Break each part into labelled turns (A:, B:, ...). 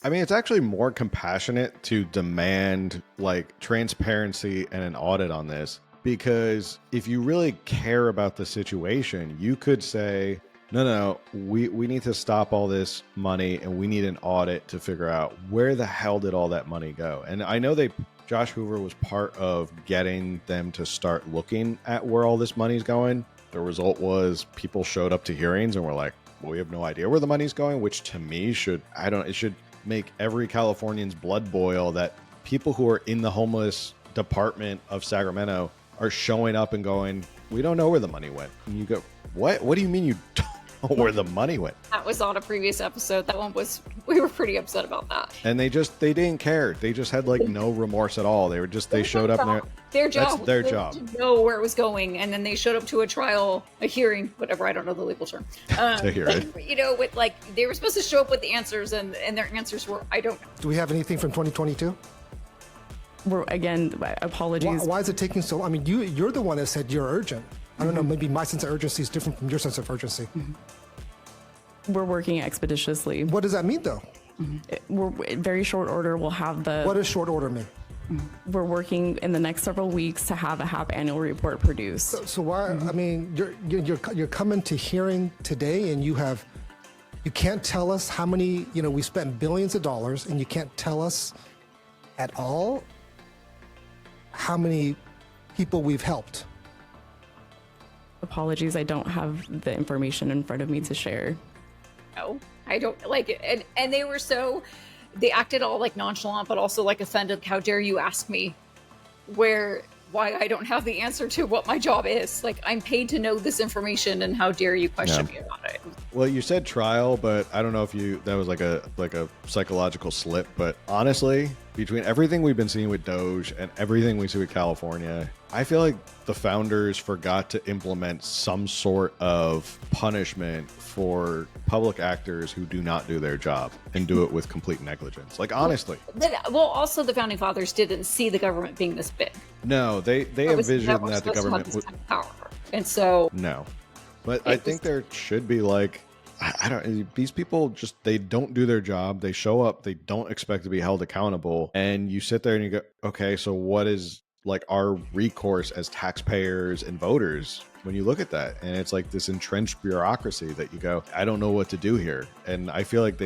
A: I mean, it's actually more compassionate to demand like transparency and an audit on this, because if you really care about the situation, you could say, no, we need to stop all this money and we need an audit to figure out where the hell did all that money go. And I know Josh Hoover was part of getting them to start looking at where all this money's going. The result was people showed up to hearings and were like, well, we have no idea where the money's going, which to me it should make every Californian's blood boil that people who are in the homeless department of Sacramento are showing up and going, we don't know where the money went. And you go, what? What do you mean you don't know where the money went?
B: That was on a previous episode. We were pretty upset about that.
A: And they didn't care. They just had like no remorse at all. They showed up and
B: their job.
A: That's their job.
B: To know where it was going. And then they showed up to a hearing, whatever. I don't know the legal term.
A: To hear it.
B: You know, with like, they were supposed to show up with the answers and their answers were, I don't know.
C: Do we have anything from 2022?
D: Again, apologies.
C: Why is it taking so long? I mean, you're the one that said you're urgent. I don't know, maybe my sense of urgency is different from your sense of urgency.
D: We're working expeditiously.
C: What does that mean, though?
D: We're in very short order. We'll have
C: What does short order mean?
D: We're working in the next several weeks to have a HAP annual report produced.
C: So why? I mean, you're coming to hearing today, and you can't tell us how many. You know, we spent billions of dollars, and you can't tell us at all how many people we've helped.
D: Apologies, I don't have the information in front of me to share.
B: No, I don't like it. And they acted all like nonchalant, but also like offended. How dare you ask me why I don't have the answer to what my job is? Like, I'm paid to know this information, and how dare you question me about it?
A: Well, you said trial, but I don't know if that was like a psychological slip. But honestly, between everything we've been seeing with Doge and everything we see with California, I feel like the founders forgot to implement some sort of punishment for public actors who do not do their job and do it with complete negligence. Like, honestly.
B: Well, also the founding fathers didn't see the government being this big.
A: No, they envisioned that the government would.
B: Power. And so.
A: No. But I think there should be like, I don't, these people they don't do their job. They show up, they don't expect to be held accountable. And you sit there and you go, okay, so what is like our recourse as taxpayers and voters when you look at that? And it's like this entrenched bureaucracy that you go, I don't know what to do here. And I feel like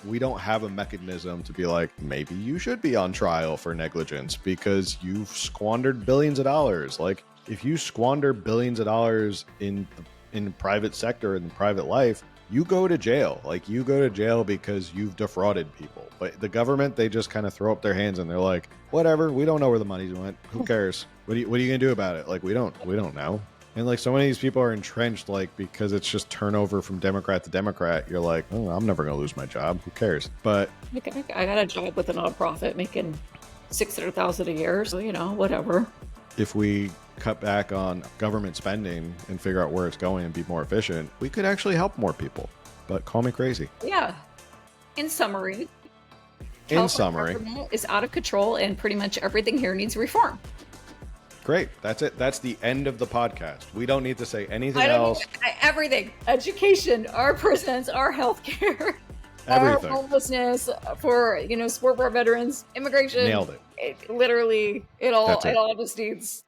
A: we don't have a mechanism to be like, maybe you should be on trial for negligence because you've squandered billions of dollars. Like, if you squander billions of dollars in the private sector and private life, you go to jail. Like, you go to jail because you've defrauded people. But the government, they just kind of throw up their hands and they're like, whatever, we don't know where the money went. Who cares? What are you gonna do about it? Like, we don't know. And like, so many of these people are entrenched, like, because it's just turnover from Democrat to Democrat. You're like, oh, I'm never gonna lose my job. Who cares? But
B: I got a job with a nonprofit making $600,000 a year, so whatever.
A: If we cut back on government spending and figure out where it's going and be more efficient, we could actually help more people. But call me crazy.
B: Yeah. In summary, government is out of control, and pretty much everything here needs reform.
A: Great. That's it. That's the end of the podcast. We don't need to say anything else.
B: Everything. Education, our prisons, our healthcare,
A: everything.
B: Our homelessness, for support for our veterans, immigration.
A: Nailed it.
B: Literally, it all just needs